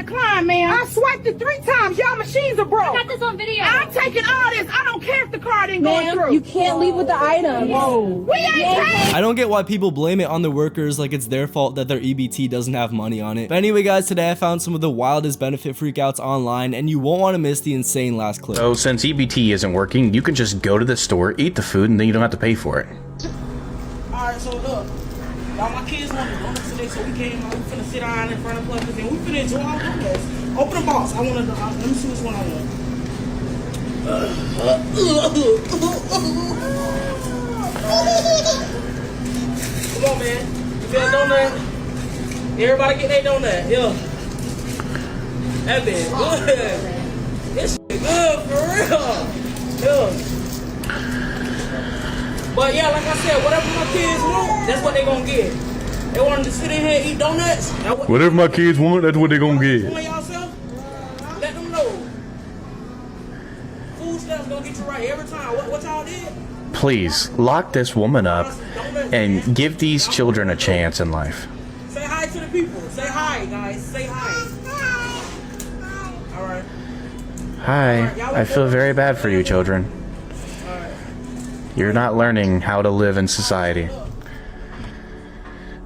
decline, man. I swiped it 3 times. Y'all machines are broke. I got this on video. I'm taking all this. I don't care if the card ain't going through. You can't leave with the item. Whoa. We ain't paying. I don't get why people blame it on the workers like it's their fault that their EBT doesn't have money on it. But anyway guys, today I found some of the wildest benefit freakouts online and you won't want to miss the insane last clip. So since EBT isn't working, you can just go to the store, eat the food, and then you don't have to pay for it. Alright, so look. Y'all, my kids want to go today, so we came out. We finna sit down in front of us and we finna enjoy our donuts. Open the box. I want to, let me see which one I want. Come on, man. You feel a donut? Everybody get their donut. Yeah. That been good. This shit good for real. Yeah. But yeah, like I said, whatever my kids want, that's what they gonna get. They want to sit in here and eat donuts. Whatever my kids want, that's what they gonna get. Let them know. Food stuff's gonna get you right every time. What y'all did? Please, lock this woman up and give these children a chance in life. Say hi to the people. Say hi, guys. Say hi. All right. Hi, I feel very bad for you children. You're not learning how to live in society.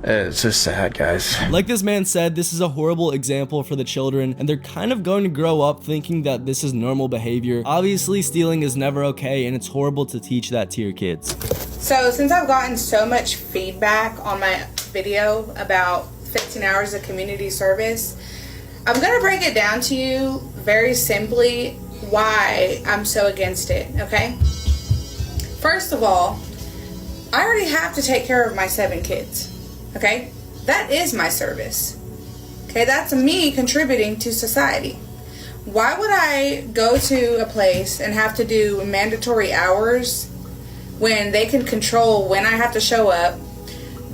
It's just sad, guys. Like this man said, this is a horrible example for the children, and they're kind of going to grow up thinking that this is normal behavior. Obviously, stealing is never okay, and it's horrible to teach that to your kids. So since I've gotten so much feedback on my video about 15 hours of community service, I'm going to break it down to you very simply why I'm so against it, okay? First of all, I already have to take care of my 7 kids, okay? That is my service, okay? That's me contributing to society. Why would I go to a place and have to do mandatory hours when they can control when I have to show up?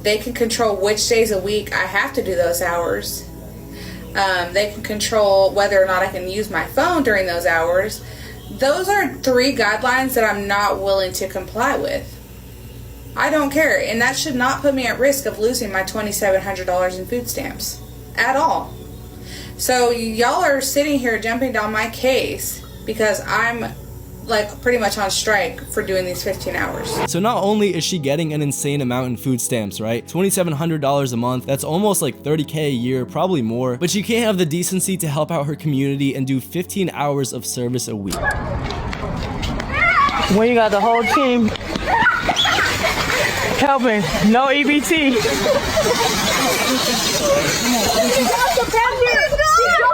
They can control which days a week I have to do those hours. They can control whether or not I can use my phone during those hours. Those are 3 guidelines that I'm not willing to comply with. I don't care, and that should not put me at risk of losing my $2,700 in food stamps at all. So y'all are sitting here jumping down my case because I'm like pretty much on strike for doing these 15 hours. So not only is she getting an insane amount in food stamps, right? $2,700 a month, that's almost like $30K a year, probably more, but she can't have the decency to help out her community and do 15 hours of service a week. When you got the whole team helping, no EBT.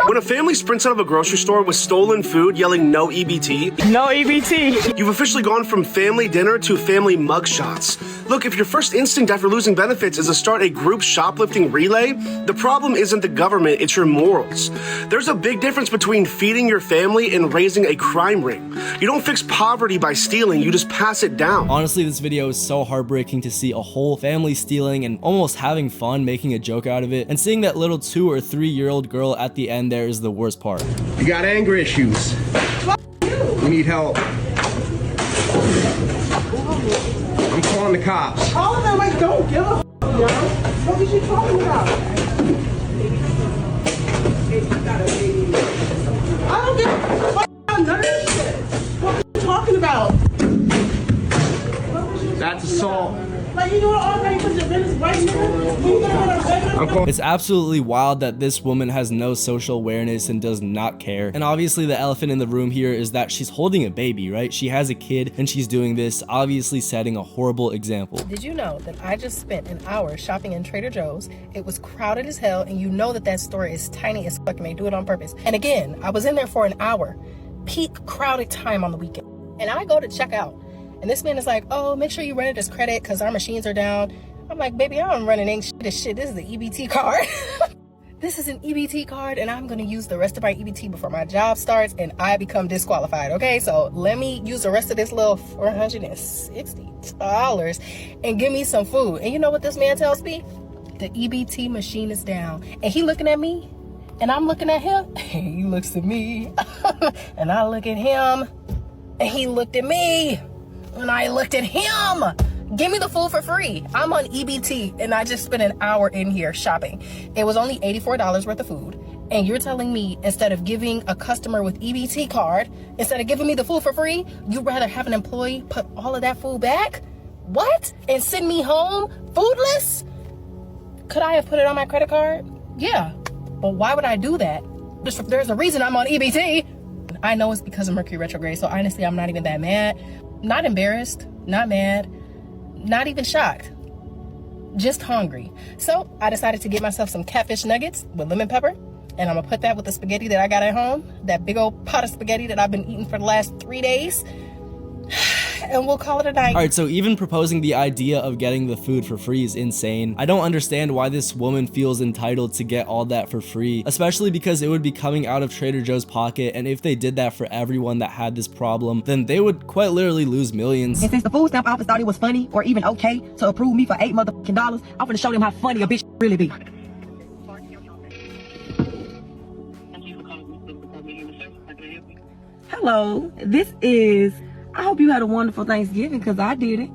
When a family sprints out of a grocery store with stolen food yelling no EBT, no EBT, you've officially gone from family dinner to family mugshots. Look, if your first instinct after losing benefits is to start a group shoplifting relay, the problem isn't the government, it's your morals. There's a big difference between feeding your family and raising a crime ring. You don't fix poverty by stealing, you just pass it down. Honestly, this video is so heartbreaking to see a whole family stealing and almost having fun making a joke out of it, and seeing that little 2 or 3-year-old girl at the end there is the worst part. You got anger issues. We need help. I'm calling the cops. All of them, like, don't give a f***, yo. What is you talking about? I don't give a f*** about none of this shit. What are you talking about? That's assault. Like, you know what, already put your business right now? It's absolutely wild that this woman has no social awareness and does not care. And obviously the elephant in the room here is that she's holding a baby, right? She has a kid and she's doing this, obviously setting a horrible example. Did you know that I just spent an hour shopping in Trader Joe's? It was crowded as hell, and you know that that store is tiny as fuck and they do it on purpose. And again, I was in there for an hour, peak crowded time on the weekend. And I go to check out. And this man is like, oh, make sure you run it as credit because our machines are down. I'm like, baby, I'm running ain't shit as shit. This is the EBT card. This is an EBT card, and I'm going to use the rest of my EBT before my job starts and I become disqualified, okay? So let me use the rest of this little $460 and give me some food. And you know what this man tells me? The EBT machine is down. And he looking at me, and I'm looking at him. He looks at me, and I look at him, and he looked at me. And I looked at him. Give me the food for free. I'm on EBT and I just spent an hour in here shopping. It was only $84 worth of food And you're telling me instead of giving a customer with EBT card, instead of giving me the food for free, you'd rather have an employee put all of that food back? What? And send me home foodless? Could I have put it on my credit card? Yeah. But why would I do that? There's a reason I'm on EBT. I know it's because of Mercury retrograde, so honestly, I'm not even that mad. Not embarrassed, not mad, not even shocked. Just hungry. So I decided to get myself some catfish nuggets with lemon pepper. And I'm gonna put that with the spaghetti that I got at home. That big old pot of spaghetti that I've been eating for the last 3 days. And we'll call it a night. Alright, so even proposing the idea of getting the food for free is insane. I don't understand why this woman feels entitled to get all that for free, especially because it would be coming out of Trader Joe's pocket, and if they did that for everyone that had this problem, then they would quite literally lose millions. And since the food stamp office thought it was funny or even okay to approve me for $8 motherfucking, I'm gonna show them how funny a bitch really be. Hello, this is, I hope you had a wonderful Thanksgiving, because I did it.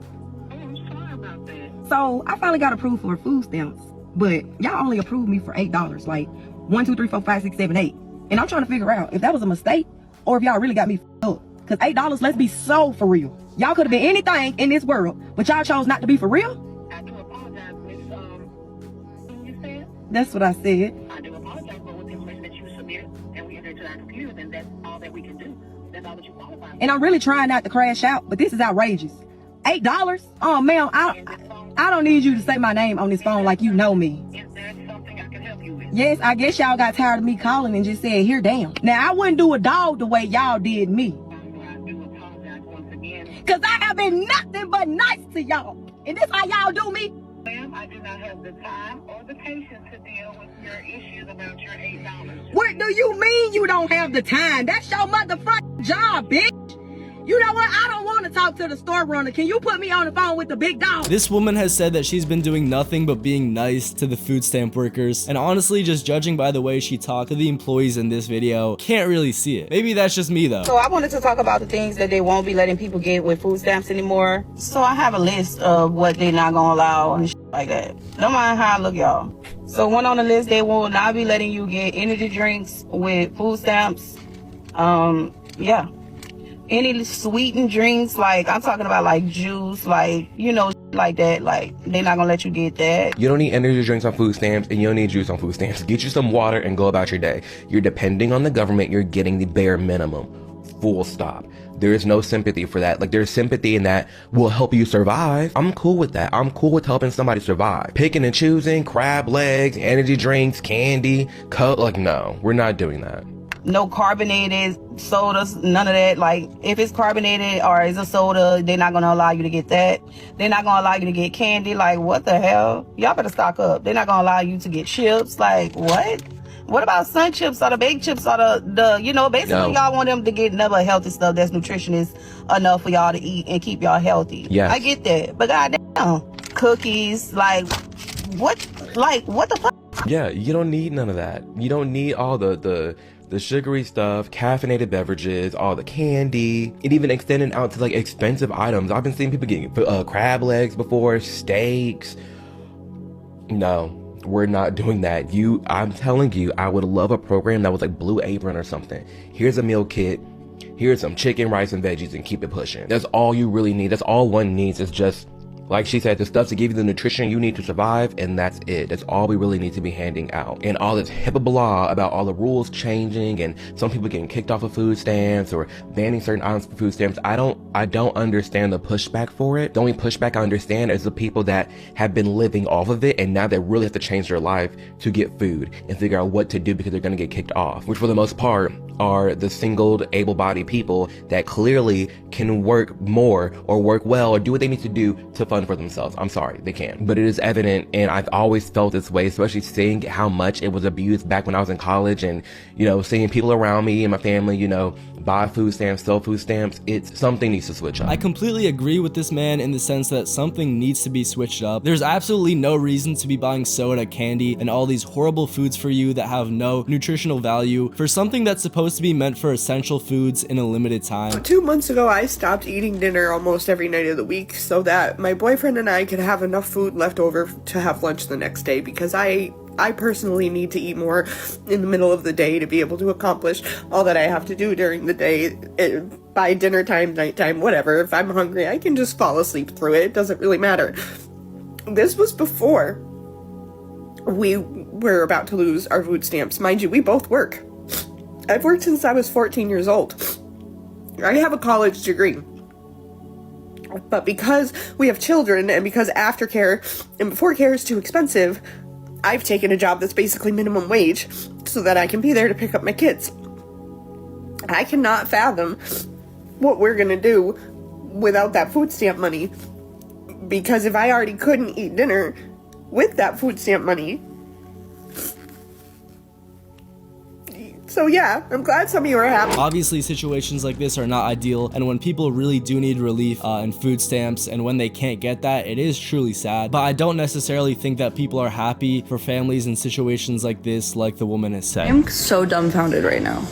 I'm sorry about that. So, I finally got approved for food stamps, but y'all only approved me for $8, like 1, 2, 3, 4, 5, 6, 7, 8. And I'm trying to figure out if that was a mistake, or if y'all really got me f***ed up. Because $8, let's be so for real. Y'all could have been anything in this world, but y'all chose not to be for real? I do apologize, Miss, what you said? That's what I said. I do apologize for what the information that you submitted, and we entered to our computers, and that's all that we can do. That's all that you qualify. And I'm really trying not to crash out, but this is outrageous. $8? Oh, ma'am, I don't need you to say my name on this phone like you know me. Is there something I can help you with? Yes, I guess y'all got tired of me calling and just said, here, damn. Now, I wouldn't do a dog the way y'all did me. I do apologize once again. Because I have been nothing but nice to y'all. And this how y'all do me? Ma'am, I do not have the time or the patience to deal with your issues about your $8. What do you mean you don't have the time? That's your motherfucking job, bitch. You know what? I don't want to talk to the store runner. Can you put me on the phone with the big dog? This woman has said that she's been doing nothing but being nice to the food stamp workers, and honestly, just judging by the way she talked to the employees in this video, can't really see it. Maybe that's just me though. So I wanted to talk about the things that they won't be letting people get with food stamps anymore. So I have a list of what they're not gonna allow and shit like that. Don't mind how I look, y'all. So one on the list, they will not be letting you get energy drinks with food stamps. Yeah. Any sweetened drinks, like I'm talking about like juice, like, you know, like that, like they're not gonna let you get that. You don't need energy drinks on food stamps, and you don't need juice on food stamps. Get you some water and go about your day. You're depending on the government. You're getting the bare minimum. Full stop. There is no sympathy for that. Like, there's sympathy in that will help you survive. I'm cool with that. I'm cool with helping somebody survive. Picking and choosing, crab legs, energy drinks, candy, like, no, we're not doing that. No carbonated sodas, none of that. Like, if it's carbonated or it's a soda, they're not gonna allow you to get that. They're not gonna allow you to get candy. Like, what the hell? Y'all better stock up. They're not gonna allow you to get chips. Like, what? What about sun chips or the baked chips or the you know, basically y'all want them to get another healthy stuff that's nutritionist enough for y'all to eat and keep y'all healthy. Yes. I get that. But goddamn, cookies, like, what the fuck? Yeah, you don't need none of that. You don't need all the sugary stuff, caffeinated beverages, all the candy, and even extending out to like expensive items. I've been seeing people getting crab legs before, steaks. No, we're not doing that. I'm telling you, I would love a program that was like Blue Apron or something. Here's a meal kit. Here's some chicken, rice, and veggies, and keep it pushing. That's all you really need. That's all one needs, is just, like she said, the stuff to give you the nutrition you need to survive, and that's it. That's all we really need to be handing out. And all this HIPAA blah about all the rules changing and some people getting kicked off of food stamps or banning certain items for food stamps. I don't understand the pushback for it. The only pushback I understand is the people that have been living off of it and now they really have to change their life to get food and figure out what to do because they're gonna get kicked off, which for the most part are the singled, able-bodied people that clearly can work more or work well or do what they need to do to fund for themselves. I'm sorry, they can't. But it is evident, and I've always felt this way, especially seeing how much it was abused back when I was in college and, you know, seeing people around me and my family, you know, buy food stamps, sell food stamps. Something needs to switch up. I completely agree with this man in the sense that something needs to be switched up. There's absolutely no reason to be buying soda, candy, and all these horrible foods for you that have no nutritional value for something that's supposed to be meant for essential foods in a limited time. 2 months ago, I stopped eating dinner almost every night of the week so that my boyfriend and I could have enough food left over to have lunch the next day, because I I personally need to eat more in the middle of the day to be able to accomplish all that I have to do during the day. By dinner time, nighttime, whatever. If I'm hungry, I can just fall asleep through it. It doesn't really matter. This was before we were about to lose our food stamps. Mind you, we both work. I've worked since I was 14 years old. I have a college degree. But because we have children and because aftercare and before care is too expensive, I've taken a job that's basically minimum wage so that I can be there to pick up my kids. I cannot fathom what we're gonna do without that food stamp money, because if I already couldn't eat dinner with that food stamp money. So yeah, I'm glad some of you are happy. Obviously, situations like this are not ideal, and when people really do need relief and food stamps, and when they can't get that, it is truly sad. But I don't necessarily think that people are happy for families in situations like this, like the woman has said. I'm so dumbfounded right now.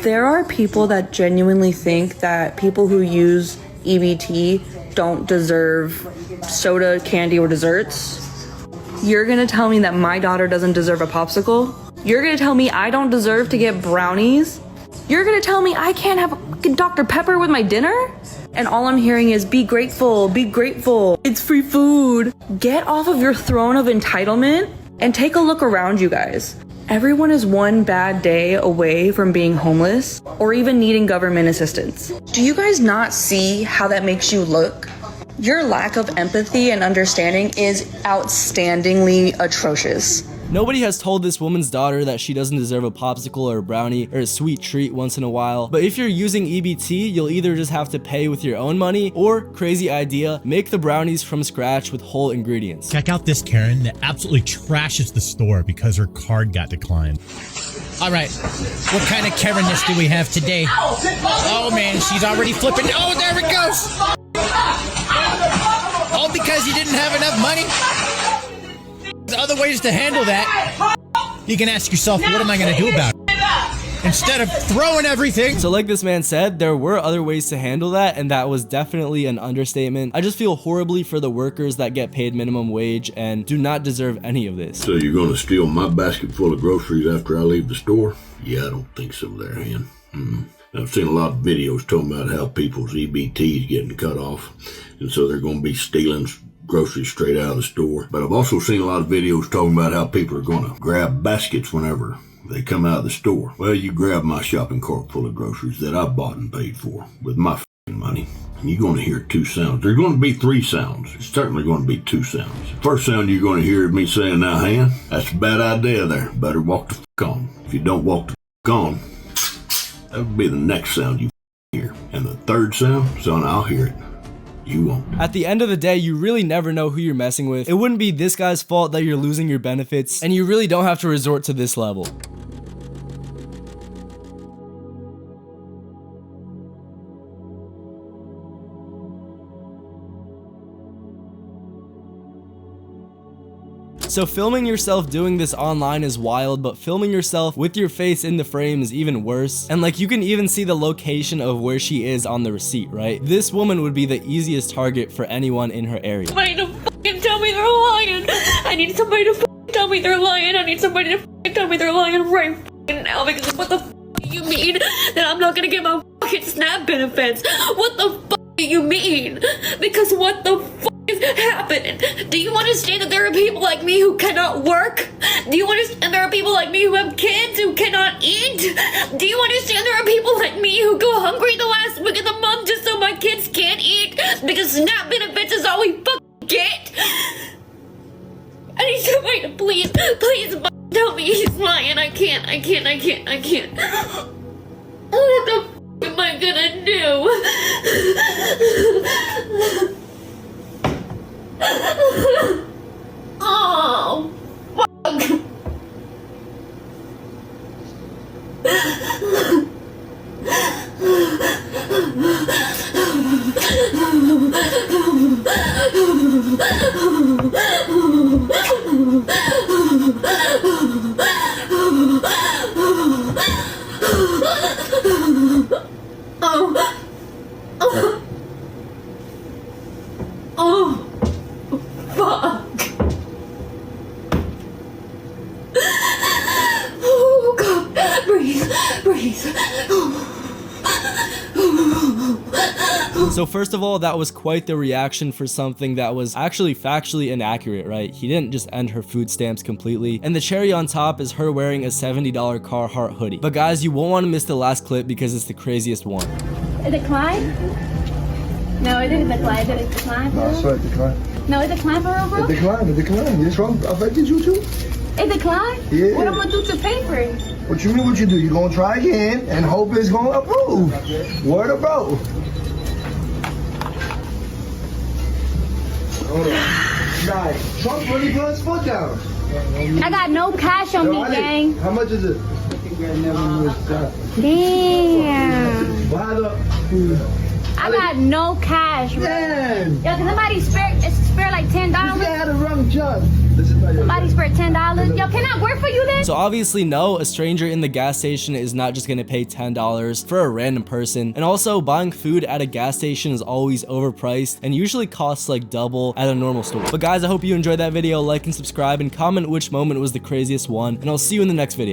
There are people that genuinely think that people who use EBT don't deserve soda, candy, or desserts. You're gonna tell me that my daughter doesn't deserve a popsicle? You're gonna tell me I don't deserve to get brownies? You're gonna tell me I can't have Dr. Pepper with my dinner? And all I'm hearing is be grateful, it's free food. Get off of your throne of entitlement and take a look around you guys. Everyone is one bad day away from being homeless or even needing government assistance. Do you guys not see how that makes you look? Your lack of empathy and understanding is outstandingly atrocious. Nobody has told this woman's daughter that she doesn't deserve a popsicle or a brownie or a sweet treat once in a while, but if you're using EBT, you'll either just have to pay with your own money or, crazy idea, make the brownies from scratch with whole ingredients. Check out this Karen that absolutely trashes the store because her card got declined. All right, what kind of Karenness do we have today? Oh man, she's already flipping. Oh, there it goes. All because you didn't have enough money? There's other ways to handle that. You can ask yourself, what am I going to do about it? Instead of throwing everything. So like this man said, there were other ways to handle that, and that was definitely an understatement. I just feel horribly for the workers that get paid minimum wage and do not deserve any of this. So you're going to steal my basket full of groceries after I leave the store? Yeah, I don't think so there, Han. I've seen a lot of videos talking about how people's EBT is getting cut off, and so they're going to be stealing groceries straight out of the store. But I've also seen a lot of videos talking about how people are going to grab baskets whenever they come out of the store. Well, you grab my shopping cart full of groceries that I bought and paid for with my money, and you're going to hear two sounds. There's going to be three sounds. It's certainly going to be two sounds. First sound you're going to hear is me saying, now, Han, that's a bad idea there. Better walk the on. If you don't walk the on, that would be the next sound you hear. And the third sound, son, I'll hear it. You won't. At the end of the day, you really never know who you're messing with. It wouldn't be this guy's fault that you're losing your benefits, and you really don't have to resort to this level. So filming yourself doing this online is wild, but filming yourself with your face in the frame is even worse. And like, you can even see the location of where she is on the receipt, right? This woman would be the easiest target for anyone in her area. Somebody to fucking tell me they're lying. I need somebody to fucking tell me they're lying. I need somebody to fucking tell me they're lying right fucking now, because what the fuck do you mean that I'm not gonna get my fucking SNAP benefits? What the fuck do you mean? Because what the fuck is happening? Do you understand that there are people like me who cannot work? Do you understand there are people like me who have kids who cannot eat? Do you understand there are people like me who go hungry the last week of the month just so my kids can't eat? Because SNAP benefits is all we fucking get? I need somebody to please tell me he's lying. I can't. What the fuck am I gonna do? Oh, fuck. Fuck. please. So first of all, that was quite the reaction for something that was actually factually inaccurate, right? He didn't just end her food stamps completely. And the cherry on top is her wearing a $70 Carhartt hoodie. But guys, you won't want to miss the last clip because it's the craziest one. It declined? No, it didn't decline. Did it decline? No, I swear it declined. No, it declined for real, bro? It declined. It's wrong. Affected you too? It declined? Yeah. What I'm gonna do to pay for it? What you mean what you do? You gonna try again and hope it's gonna approve. Word of bro. Hold on. Nah, Trump really put his foot down. I got no cash on me, gang. How much is it? Damn. Buy the... I got no cash, bro. Damn. Yo, can somebody spare like $10? You had a wrong job. Somebody spare $10? Yo, can I work for you then? So obviously no, a stranger in the gas station is not just gonna pay $10 for a random person. And also buying food at a gas station is always overpriced and usually costs like double at a normal store. But guys, I hope you enjoyed that video. Like and subscribe and comment which moment was the craziest one, and I'll see you in the next video.